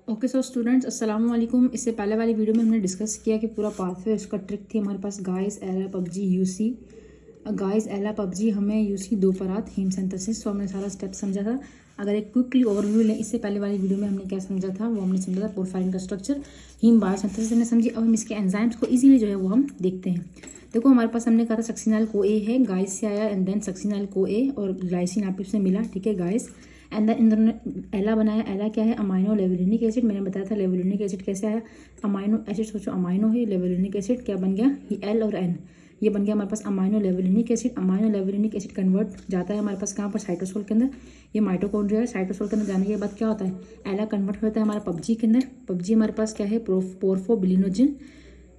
Okay so students अस्सलाम वालेकुम। इससे पहले वाली वीडियो में हमने डिस्कस किया कि पूरा पाथवे उसका ट्रिक थी हमारे पास गाइस एला पबजी यूसी। गाइस एला पबजी हमें यूसी दो परात हीम सिंथेसिस, तो हमने सारा स्टेप समझा था। अगर एक क्विकली ओवरव्यू लें, इससे पहले वाली वीडियो में हमने क्या समझा था वो हमने समझा था पोरफायरिन का स्ट्रक्चर, हीम बायोसिंथेसिस हमने समझी। अब हम इसके एंजाइम्स को इजीली जो है वो हम देखते हैं। देखो हमारे पास हमने कहा था सक्सिनाइल को ए है, गाइस से आया एंड देन सक्सिनाइल को ए और ग्लाइसिन आपस में मिला, ठीक है गाइस। एंड देन इन दोनों ने एला बनाया। एला क्या है? Amino levulinic acid. मैंने बताया था लेवलिनिक एसिड कैसे आया, अमाइनो एसिड, सोचो अमाइनो है, लेवलिनिक एसिड क्या बन गया, ये एल और एन, ये बन गया हमारे पास amino levulinic acid. Amino levulinic acid convert जाता है हमारे पास कहाँ पर, साइटोसोल के अंदर। ये माइटोकॉन्ड्रिया है। साइटोसोल के अंदर जाने के बाद क्या होता है, एला कन्वर्ट होता है हमारा पबजी के अंदर। पबजी हमारे पास क्या है, पोर्फोबिलिनोजिन।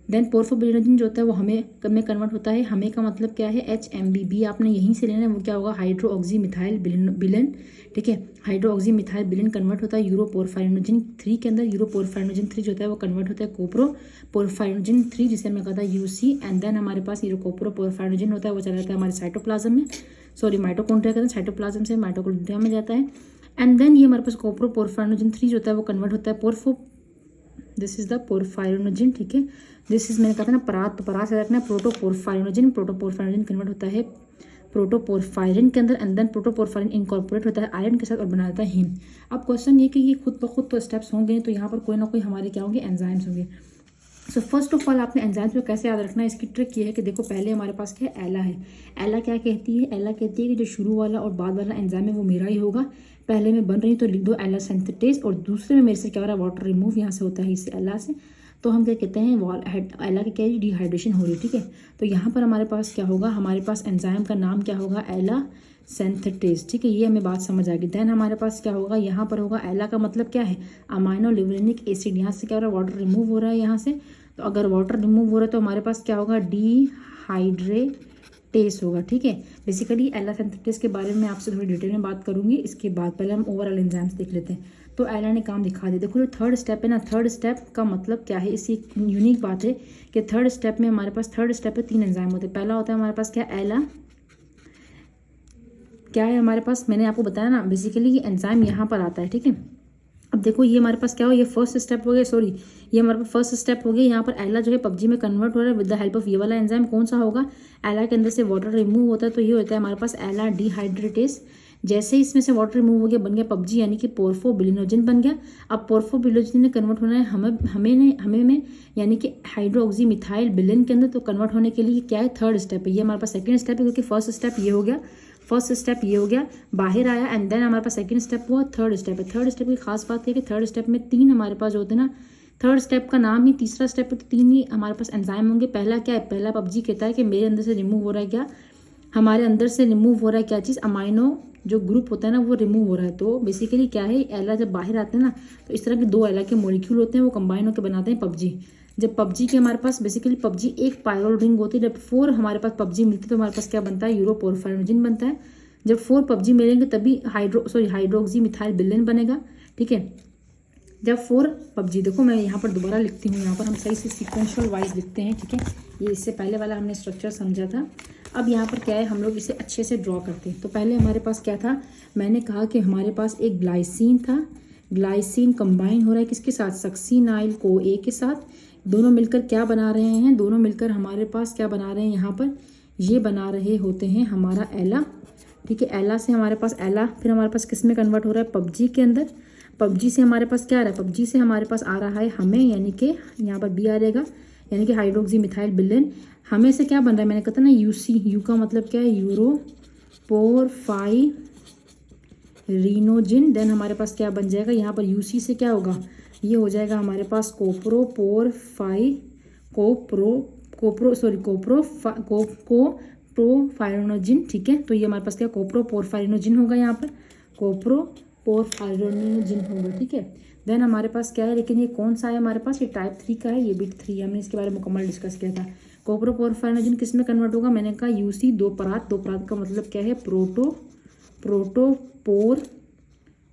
देन पोर्फोबिलिनोजिन जो होता है वो हमें में कन्वर्ट होता है। हमें का मतलब क्या है, HMB आपने यहीं से लेना है, वो क्या होगा, हाइड्रोक्सी मिथाइल बिलिन, ठीक है। हाइड्रोक्सी मिथाइल बिलिन कन्वर्ट होता है यूरोपोरफायरिनोजिन 3 के अंदर। यूरोपोरफायरिनोजिन 3 जो होता है वो कन्वर्ट होता है कोप्रोपोरफायरिनोजिन 3, जिसे हमने कहा था UC। एंड देन हमारे पास ये कोप्रोपोरफायरिनोजिन होता है वो चला जाता है हमारे साइटोप्लाज्म में, सॉरी माइटोकॉन्ड्रिया के अंदर, साइटोप्लाज्म से माइटोकॉन्ड्रिया में जाता है। एंड देन ये हमारे पास कोप्रोपोरफायरिनोजिन 3 जो होता है वो कन्वर्ट होता है दिस इज द पोरफायरिनोजिन, ठीक है। दिस इज मैंने कहा था ना परात, तो परात से रखना प्रोटोपोरफायरिनोजिन। प्रोटोपोरफायरिनोजिन कन्वर्ट होता है प्रोटोपोरफायरिन के अंदर एंड देन प्रोटोपोरफायरिन इनकॉर्पोरेट होता है आयरन के साथ और बनाता है हीम। अब क्वेश्चन ये कि ये खुद ब खुद तो स्टेप्स होंगे, तो यहाँ पर कोई ना कोई हमारे क्या होंगे, एंजाइम्स होंगे। सो फर्स्ट ऑफ ऑल आपने एंजाइम्स को कैसे याद रखना है, इसकी ट्रिक ये है कि देखो पहले हमारे पास क्या है, एला है। एला क्या कहती है, एला कहती है कि जो शुरू वाला और बाद वाला एंजाइम है वो मेरा ही होगा। पहले में बन रही तो लिख दो एला सिंथेटेज, और दूसरे में मेरे से क्या हो रहा है, वाटर रिमूव यहाँ से होता है इससे एला से, तो हम क्या कहते हैं एला की क्या है, डिहाइड्रेशन हो रही है, ठीक है। तो यहाँ पर हमारे पास क्या होगा, हमारे पास एंजाइम का नाम क्या होगा, एला सिंथेटेज, ठीक है। ये हमें बात समझ आ गई। देन हमारे पास क्या होगा, यहाँ पर होगा एला का मतलब क्या है, अमाइनो लिवलिनिक एसिड। यहाँ से क्या हो रहा है, वाटर रिमूव हो रहा है यहाँ से, तो अगर वाटर रिमूव हो रहा है तो हमारे पास क्या होगा, डिहाइड्रेटेस होगा, ठीक है। बेसिकली एला सिंथेटेस के बारे में आपसे थोड़ी डिटेल में बात करूंगी इसके बाद, पहले हम ओवरऑल एंजाइम्स देख लेते हैं। तो एला ने काम दिखा दिया। देखो जो थर्ड स्टेप है ना, थर्ड स्टेप का मतलब क्या है, इसकी यूनिक बात है कि थर्ड स्टेप में हमारे पास, थर्ड स्टेप पे 3 एंजाइम होते हैं। पहला होता है हमारे पास क्या, एला क्या है हमारे पास, मैंने आपको बताया ना बेसिकली ये एंजाइम यहाँ पर आता है, ठीक है। अब देखो ये हमारे पास क्या हो, ये फर्स्ट स्टेप हो गया, सॉरी ये हमारे पास फर्स्ट स्टेप हो गया। यहाँ पर एला जो है पबजी में कन्वर्ट हो रहा है विद द हेल्प ऑफ ये वाला एंजाइम। कौन सा होगा, एला के अंदर से वाटर रिमूव होता है, तो ये होता है हमारे पास एला डिहाइड्रेटेस। जैसे ही इसमें से वाटर रिमूव हो गया बन गया पबजी, यानी कि पोर्फोबिलिनोजिन बन गया। अब पोर्फोबिलिनोजिन ने कन्वर्ट होना है हमें में, यानी कि हाइड्रोक्सी मिथाइल बिलिन के अंदर। तो कन्वर्ट होने के लिए क्या है, थर्ड स्टेप है, ये हमारे पास सेकंड स्टेप है, क्योंकि फर्स्ट स्टेप ये हो गया, फर्स्ट स्टेप ये हो गया, बाहर आया एंड देन हमारे पास सेकंड स्टेप हुआ, थर्ड स्टेप है। थर्ड स्टेप की खास बात है कि थर्ड स्टेप में 3 हमारे पास जो होते हैं ना, थर्ड स्टेप का नाम ही तीसरा स्टेप है, तो 3 ही हमारे पास एंजाइम होंगे। पहला क्या है, पहला पबजी कहता है कि मेरे अंदर से रिमूव हो रहा है क्या, हमारे अंदर से रिमूव हो रहा है क्या चीज़, अमाइनो जो ग्रुप होता है ना वो रिमूव हो रहा है। तो बेसिकली क्या है, एला जब बाहर आते हैं ना तो इस तरह के 2 एला के मॉलिक्यूल होते हैं, वो कंबाइन होकर बनाते हैं पबजी। जब पबजी के हमारे पास बेसिकली पबजी एक पायरोल रिंग होती है, जब 4 हमारे पास पबजी मिलती है तो हमारे पास क्या बनता है, यूरोपोरफायरिनोजिन बनता है। जब 4 पबजी मिलेंगे तभी हाइड्रोक्सी मिथाइल बिलिन बनेगा, ठीक है। जब 4 पबजी, देखो मैं यहाँ पर दोबारा लिखती हूँ, यहाँ पर हम सही से सीक्वेंशियल वाइज लिखते हैं, ठीक है। ये इससे पहले वाला हमने स्ट्रक्चर समझा था। अब यहाँ पर क्या है, हम लोग इसे अच्छे से ड्रॉ करते हैं। तो पहले हमारे पास क्या था, मैंने कहा कि हमारे पास एक ग्लाइसिन था, ग्लाइसिन कंबाइन हो रहा है किसके साथ, सक्सिनाइल को ए के साथ। दोनों मिलकर क्या बना रहे हैं, दोनों मिलकर हमारे पास क्या बना रहे हैं, यहाँ पर ये बना रहे होते हैं हमारा एला, ठीक है। एला से हमारे पास एला, फिर हमारे पास किस में कन्वर्ट हो रहा है, पबजी के अंदर। पबजी से हमारे पास क्या आ रहा है, पबजी से हमारे पास आ रहा है हमें, यानी कि यहाँ पर बी आ जाएगा, यानी कि हाइड्रोक्सी मिथाइल बिलिन। हमें से क्या बन रहा है, मैंने कहा था ना यूसी, यू का मतलब क्या है, यूरोपोरफायरिनोजिन। देन हमारे पास क्या बन जाएगा, यहाँ पर यूसी से क्या होगा, ये हो जाएगा हमारे पास कोप्रोपोरफायरिनोजिन, ठीक है। तो ये हमारे पास क्या कोप्रोपोरफायरिनोजिन होगा, यहाँ पर कोप्रोपोरफायरिनोजिन होगा, ठीक है। देन हमारे पास क्या है, लेकिन ये कौन सा है हमारे पास, ये टाइप 3 का है, ये बिट 3 हमने इसके बारे में मुकम्मल डिस्कस किया था। कोप्रोपोरफायरिनोजिन किस में कन्वर्ट होगा, मैंने कहा यूसी, 2 परात का मतलब क्या है,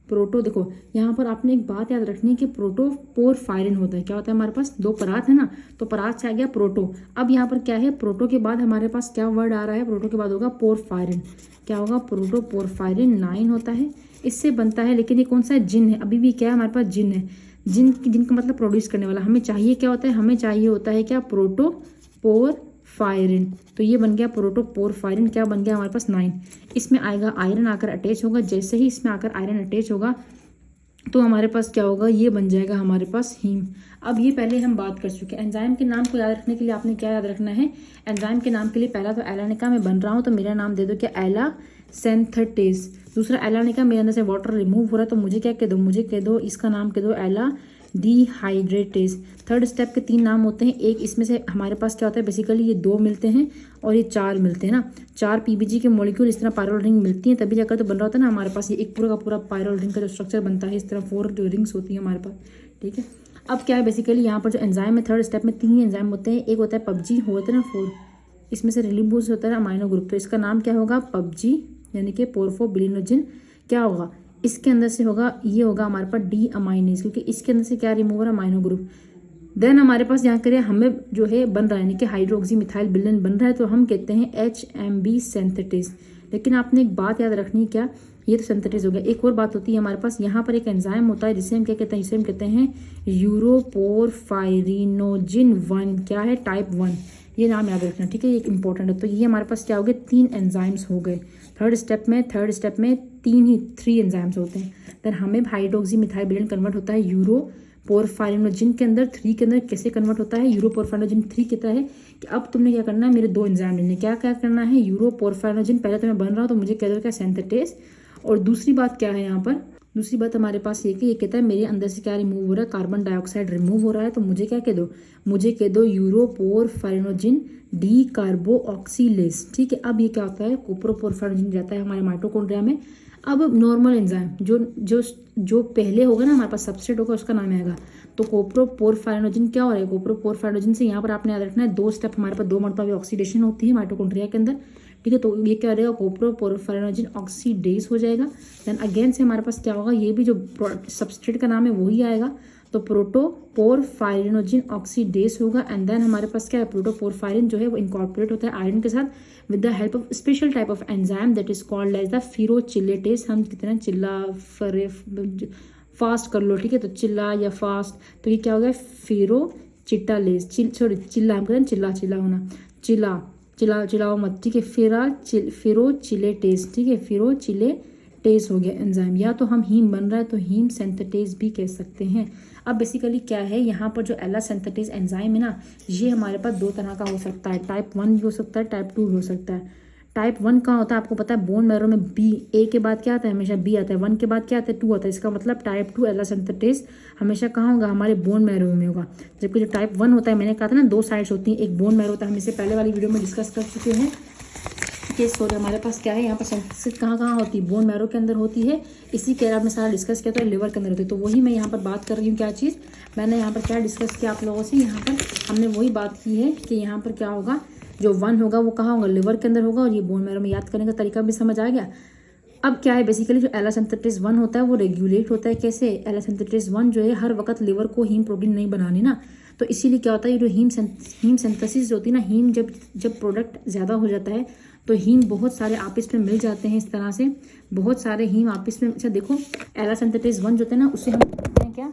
प्रोटो। देखो यहाँ पर आपने एक बात याद रखनी है कि प्रोटोपोरफायरिन होता है, क्या होता है हमारे पास, 2 परात है ना, तो परात से आ गया प्रोटो। अब यहाँ पर क्या है, प्रोटो के बाद हमारे पास क्या वर्ड आ रहा है, प्रोटो के बाद होगा पोरफायरिन, क्या होगा, प्रोटोपोरफायरिन 9 होता है, इससे बनता है। लेकिन ये कौन सा है, जिन है, अभी भी क्या है हमारे पास, जिन है। जिनका मतलब प्रोड्यूस करने वाला। हमें चाहिए क्या होता है, हमें चाहिए होता है क्या, प्रोटोपोरफायरिन। तो ये बन गया प्रोटोपोरफायरिन, क्या बन गया हमारे पास 9। इसमें आएगा आयरन आकर अटैच होगा, जैसे ही इसमें आकर आयरन अटैच होगा तो हमारे पास क्या होगा, ये बन जाएगा हमारे पास हीम। अब ये पहले हम बात कर चुके हैं। एंजाइम के नाम को याद रखने के लिए आपने क्या याद रखना है, एंजाइम के नाम के लिए पहला तो एलानिका में बन रहा हूँ तो मेरा नाम दे दो क्या, एला सिंथेटेस। दूसरा एलानिका मेरे अंदर से वाटर रिमूव हो रहा है तो मुझे क्या कह दो, मुझे कह दो इसका नाम कह दो एला डिहाइड्रेटेस। थर्ड स्टेप के 3 नाम होते हैं, एक इसमें से हमारे पास क्या होता है, बेसिकली ये 2 मिलते हैं और ये 4 मिलते हैं ना। 4 पीबीजी के मॉलिक्यूल इस तरह पायरोल रिंग मिलती हैं तभी जाकर तो बन रहा होता है ना हमारे पास ये एक पूरा का पूरा पायरोल रिंग का जो स्ट्रक्चर बनता है, इस तरह 4 जो रिंग्स होती है हमारे पास, ठीक है। अब क्या है बेसिकली यहाँ पर जो एंजाइम है, थर्ड स्टेप में 3 ही एंजाइम होते हैं। एक होता है पबजी, होता है ना 4, इसमें से रिलीज होता है अमाइनो ग्रुप, तो इसका नाम क्या होगा, पबजी यानी कि पोर्फोबिलिनोजिन। क्या होगा इसके अंदर से होगा, ये होगा हमारे पास डी अमाइनेज, क्योंकि इसके अंदर से क्या रिमूव हो रहा है, अमाइनो ग्रुप। देन हमारे पास यहाँ करिए हमें जो है बन रहा है यानी कि हाइड्रोक्सी मिथाइल बिलिन बन रहा है तो हम कहते हैं HMB सिंथेटेस। लेकिन आपने एक बात याद रखनी, क्या, ये तो सिंथेटेस हो गया। एक और बात होती है हमारे पास, यहाँ पर एक एंजाइम होता है जिसे हम क्या कहते हैं, इसे हम कहते हैं यूरोपोरफायरिनोजिन 1, क्या है, टाइप 1। ये नाम याद रखना, ठीक है, ये इंपॉर्टेंट है। तो ये हमारे पास क्या हो गए, 3 एंजाइम्स हो गए। थर्ड स्टेप में 3 एंजाइम्स होते हैं। देन हमें हाइड्रोक्सी मिथाइल बिलिन कन्वर्ट होता है यूरोपोरफायरिनोजिन के अंदर, 3 के अंदर कैसे कन्वर्ट होता है, यूरोपोरफायरिनोजिन 3 कहता है कि अब तुमने क्या करना है, मेरे 2 एंजाइम लेने, क्या क्या करना है, यूरोपोरफायरिनोजिन पहले तो मैं बन रहा हूँ तो मुझे कह दो क्या, सिंथेटेस। और दूसरी बात क्या है यहाँ पर, दूसरी बात हमारे पास ये कि ये कहता है मेरे अंदर से क्या रिमूव हो रहा है, कार्बन डाइऑक्साइड रिमूव हो रहा है तो मुझे क्या कह दो, मुझे कह दो यूरोपोरफायरिनोजिन डी कार्बोऑक्सीलेस, ठीक है। अब ये क्या होता है, कोप्रोपोरफायरिनोजिन जाता है हमारे माइटोकॉन्ड्रिया में। अब नॉर्मल एंजाइम जो जो जो पहले होगा ना हमारे पास सबस्ट्रेट होगा उसका नाम आएगा। तो कोप्रोपोरफायरिनोजिन क्या हो रहा है, कोप्रोपोरफायरिनोजिन से यहाँ पर आपने याद रखना है 2 स्टेप हमारे पास 2 मरतबा ऑक्सीडेशन होती है माइटोकॉन्ड्रिया के अंदर, ठीक है। तो ये क्या रहेगा, कोप्रोपोरफायरिनोजिन ऑक्सीडेज हो जाएगा। देन अगेन से हमारे पास क्या होगा, ये भी जो सबस्ट्रेट का नाम है वही आएगा, तो प्रोटोपोरफायरिनोजिन ऑक्सीडेज होगा। एंड देन हमारे पास क्या है, प्रोटोपोरफायरिन जो है वो इनकॉर्पोरेट होता है आयरन के साथ with the help of special type of enzyme that is called as the ferrochelatase. हम कितना चिल्ला फास्ट कर लो, ठीक है, तो चिल्ला या फास्ट, तो ये क्या हो गया, फिरोचिटालेस, चिल्ला हम कहते हैं चिल्ला होना, चिल्लाओ मत, ठीक है, फिरोचिलेटेस, ठीक है, फिरोचिलेटेस हो गया एंजाइम। या तो हम हीम बन रहा है तो हीम सिंथेटेस भी कह सकते हैं। अब बेसिकली क्या है, यहाँ पर जो एला सिंथेटेस एंजाइम है ना, ये हमारे पास 2 तरह का हो सकता है, टाइप 1 भी हो सकता है, टाइप 2 भी हो सकता है। टाइप 1 कहाँ होता है आपको पता है, बोन मैरो में बी, ए के बाद क्या आता है, हमेशा बी आता है, 1 के बाद क्या आता है, 2 आता है। इसका मतलब टाइप 2 एला सिंथेटेस हमेशा कहाँ होगा, हमारे बोन मैरो में होगा। जबकि जो टाइप 1 होता है, मैंने कहा था ना 2 साइड्स होती हैं, एक बोन मैरो होता है, हम इसे पहले वाली वीडियो में डिस्कस कर चुके हैं कि सॉरी हमारे पास क्या है, यहाँ पर सिंथेसिस कहाँ होती है, बोन मैरो के अंदर होती है। इसी के आपने सारा डिस्कस किया तो लिवर के अंदर होती है। तो वही मैं यहाँ पर बात कर रही हूँ, क्या चीज़ मैंने यहाँ पर क्या डिस्कस किया आप लोगों से, यहाँ पर हमने वही बात की है कि यहाँ पर क्या होगा, जो 1 होगा वो कहाँ होगा, लिवर के अंदर होगा, और ये बोन मैरो में। याद करने का तरीका भी समझ आ गया। अब क्या है बेसिकली जो एला सिंथेटेस 1 होता है वो रेगुलेट होता है कैसे, एला सिंथेटेस 1 जो है हर वक्त लिवर को हीम प्रोटीन नहीं बनानी ना, तो इसीलिए क्या होता है, ये जो हीम सिंथेसिस होती है ना, हीम जब प्रोडक्ट ज़्यादा हो जाता है तो हीम बहुत सारे आपस में मिल जाते हैं, इस तरह से बहुत सारे हीम आपस में। अच्छा देखो, एला सिंथेटेस 1 जो होता है ना, उससे हम कहते हैं क्या,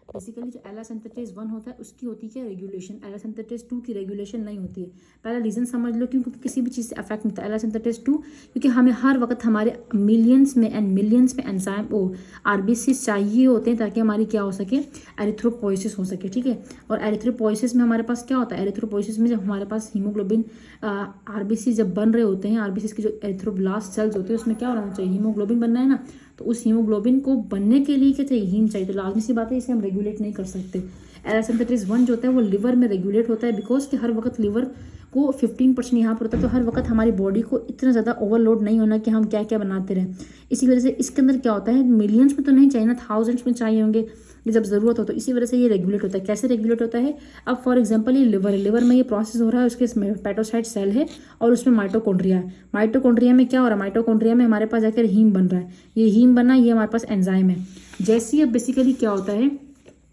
बेसिकली जो एला सिंथेटेस 1 होता है उसकी होती है क्या, रेगुलेशन। एला सिंथेटेस 2 की रेगुलेशन नहीं होती है। पहला रीजन समझ लो, क्योंकि किसी भी चीज़ से अफेक्ट नहीं होता एला सिंथेटेस 2, क्योंकि हमें हर वक्त हमारे मिलियंस में एंजाइम आरबीसी चाहिए होते हैं ताकि हमारी क्या हो सके, एरिथ्रोपोइसिस हो सके, ठीक है। और एरिथ्रोपोइसिस में हमारे पास क्या होता है, एरिथ्रोपोइसिस में जब हमारे पास हीमोग्लोबिन आरबीसी जब बन रहे होते हैं, आरबीसी के जो एरिथ्रोब्लास्ट सेल्स होते हैं उसमें क्या होना चाहिए, हीमोग्लोबिन बनना है ना, तो उस हीमोग्लोबिन को बनने के लिए क्या चाहिए, हीम चाहिए। तो लाजमी सी बात है, इसे हम रेगुलेट नहीं कर सकते। एला सिंथेटेस 1 जो होता है वो लिवर में रेगुलेट होता है, बिकॉज कि हर वक्त लिवर को 15% यहाँ पर होता है, तो हर वक्त हमारी बॉडी को इतना ज़्यादा ओवरलोड नहीं होना कि हम क्या क्या बनाते रहें। इसी वजह से इसके अंदर क्या होता है, मिलियंस में तो नहीं चाहिए ना, थाउजेंड्स में चाहिए होंगे जब ज़रूरत हो, तो इसी वजह से ये रेगुलेट होता है। कैसे रेगुलेट होता है, अब फॉर एग्जांपल ये लिवर है, लिवर में ये प्रोसेस हो रहा है, उसके हेपेटोसाइट सेल है और उसमें माइटोकॉन्ड्रिया है। माइटोकॉन्ड्रिया में क्या हो रहा है, माइटोकॉन्ड्रिया में हमारे पास जाकर हीम बन रहा है, ये हीम बना, ये हमारे पास एंजाइम है। जैसे ही अब बेसिकली क्या होता है,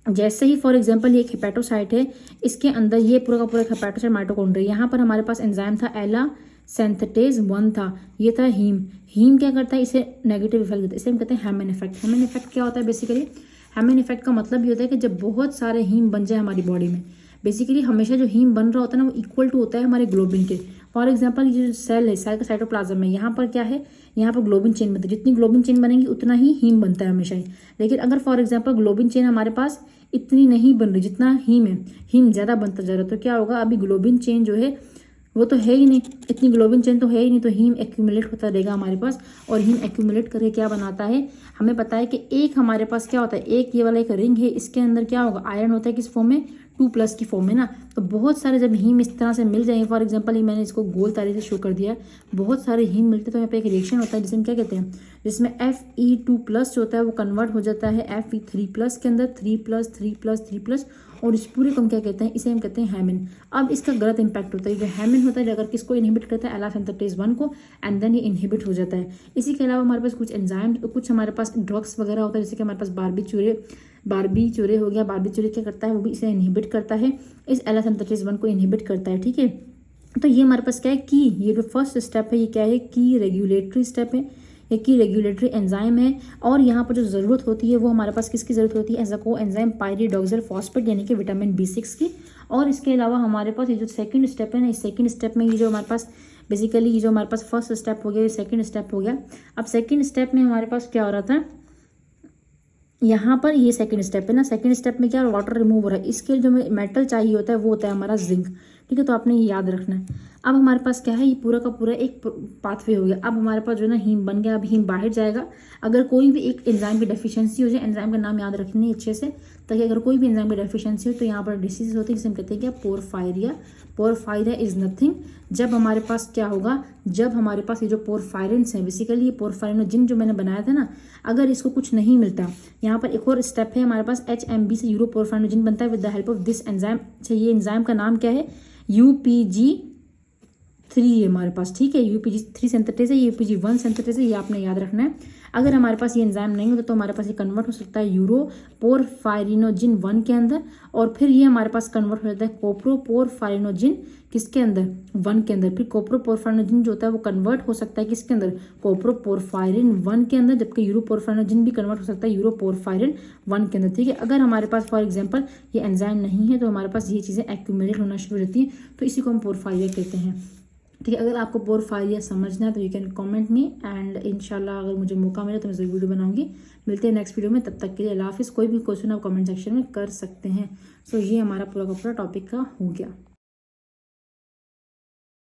जैसे ही फॉर एग्जांपल ये एक हेपेटोसाइट है, इसके अंदर ये पूरा का पूरा हेपेटोसाइट माइटोकॉन्ड्रिया, यहाँ पर हमारे पास एंजाइम था एला सिंथेटेस 1 था, ये था हीम। हीम क्या करता है, इसे नेगेटिव इफेक्ट देता है, इसे हम कहते हैं हेमन इफेक्ट। हेमन इफेक्ट क्या होता है बेसिकली, हेमन इफेक्ट का मतलब ये होता है कि जब बहुत सारे हीम बन जाए हमारी बॉडी में, बेसिकली हमेशा जो हीम बन रहा होता है ना वो इक्वल टू होता है हमारे ग्लोबिन के। फॉर एग्जाम्पल ये जो सेल है, सेल का साइटोप्लाज्म है, यहाँ पर क्या है, यहाँ पर ग्लोबिन चेन बनती है, जितनी ग्लोबिन चेन बनेगी उतना ही हीम बनता है हमेशा ही। लेकिन अगर फॉर एग्जाम्पल ग्लोबिन चेन हमारे पास इतनी नहीं बन रही जितना हीम है, हीम ज़्यादा बनता जा रहा है, तो क्या होगा, अभी ग्लोबिन चेन जो है वो तो है ही नहीं, इतनी ग्लोबिन चेन तो है ही नहीं, तो हीम एक्यूमुलेट होता रहेगा हमारे पास। और हीम एक्यूमुलेट करके क्या बनाता है, हमें पता है कि एक हमारे पास क्या होता है, एक ये वाला एक रिंग है, इसके अंदर क्या होगा, आयरन होता है किस फॉर्म में, 2+ की फॉर्म में ना। तो बहुत सारे जब हीम इस तरह से मिल जाएंगे, फॉर एग्जांपल ये मैंने इसको गोल तारे से शो कर दिया है, बहुत सारे हीम मिलते हैं तो यहाँ पे एक रिएक्शन होता है जिसे हम क्या कहते हैं, जिसमें Fe2+ जो होता है वो कन्वर्ट हो जाता है Fe3+ के अंदर, 3+3+3+, और इस पूरे को हम क्या कहते हैं, इसे हम कहते हैं हेमिन। अब इसका गलत इंपैक्ट होता है, जो हेमिन होता है अगर किसको इनहिबिट करता है, एला सिंथेटेज 1 को, एंड देन ये इनहिबिट हो जाता है। इसी के अलावा हमारे पास कुछ एंजाइम, कुछ हमारे पास ड्रग्स वगैरह होता है, जैसे कि हमारे पास बारबीचूरे हो गया, बारबीचूरे क्या करता है, वो भी इसे इनहिबिट करता है, इस एला सिंथेटेज 1 को इनहिबिट करता है, ठीक है। तो ये हमारे पास क्या है, की, ये जो फर्स्ट स्टेप है ये क्या है, की रेगुलेटरी स्टेप है, ये की रेगुलेटरी एंजाइम है। और यहाँ पर जो ज़रूरत होती है वो हमारे पास किसकी ज़रूरत होती है, एज अ को एंजाइम पायरिडॉक्सिल फॉस्फेट, यानी कि विटामिन B6 की। और इसके अलावा हमारे पास ये जो सेकंड स्टेप है ना, इस सेकंड स्टेप में ये जो हमारे पास बेसिकली ये जो हमारे पास फर्स्ट स्टेप हो गया, ये सेकंड स्टेप हो गया। अब सेकंड स्टेप में हमारे पास क्या हो रहा था, यहाँ पर ये सेकंड स्टेप है ना, सेकंड स्टेप में क्या वाटर रिमूव हो रहा है, इसके जो मेटल चाहिए होता है वो होता है हमारा जिंक, ठीक है। तो आपने ये याद रखना है। अब हमारे पास क्या है, ये पूरा का पूरा एक पाथवे हो गया। अब हमारे पास जो है ना हीम बन गया, अब हीम बाहर जाएगा। अगर कोई भी एक एंजाइम की डेफिशिएंसी हो जाए, एंजाइम का नाम याद रखनी है अच्छे से, ताकि अगर कोई भी एंजाइम की डेफिशिएंसी हो तो यहाँ पर डिसीज होती है जिसे हम कहते हैं क्या, पोरफायरिया। पोरफायरिया इज नथिंग, जब हमारे पास क्या होगा, जब हमारे पास ये जो पोरफायरिन्स हैं, बेसिकली ये पोरफायरिनोजिन जो मैंने बनाया था ना, अगर इसको कुछ नहीं मिलता, यहाँ पर एक और स्टेप है हमारे पास, HMB से यूरोपोरफायरिनोजिन बनता है with the help of this enzyme. अच्छा, ये एंजाइम का नाम क्या है, UPG3 है हमारे पास, ठीक है। UPG3 सिंथेटेज है, UPG1 सिंथेटेज है, ये आपने याद रखना है। अगर हमारे पास ये एंजाइम नहीं होता तो हमारे पास ये कन्वर्ट हो सकता है यूरोपोरफायरिनोजिन 1 के अंदर, और फिर ये हमारे पास कन्वर्ट हो जाता है कोप्रोपोरफायरिनोजिन किसके अंदर, 1 के अंदर। फिर कोप्रोपोरफायरिनोजिन जो होता है वो कन्वर्ट हो सकता है किसके अंदर, कोप्रोपोरफायरिन 1 के अंदर, जबकि यूरोपोरफायरिनोजिन भी कन्वर्ट हो सकता है यूरोपोरफायरिन 1 के अंदर, ठीक है। अगर हमारे पास फॉर एग्जाम्पल ये एंजाइम नहीं है तो हमारे पास ये चीज़ें एक्यूमुलेट होना शुरू हो जाती है, तो इसी को हम पोरफायरिया कहते हैं, ठीक है। अगर आपको पोरफायरिया समझना है तो you can comment me, and इंशाल्लाह अगर मुझे मौका मिले तो मैं ज़रूर वीडियो बनाऊंगी। मिलते हैं नेक्स्ट वीडियो में, तब तक के लिए अल्लाह हाफिज़। कोई भी क्वेश्चन आप कमेंट सेक्शन में कर सकते हैं। सो ये हमारा पूरा का पूरा टॉपिक का हो गया।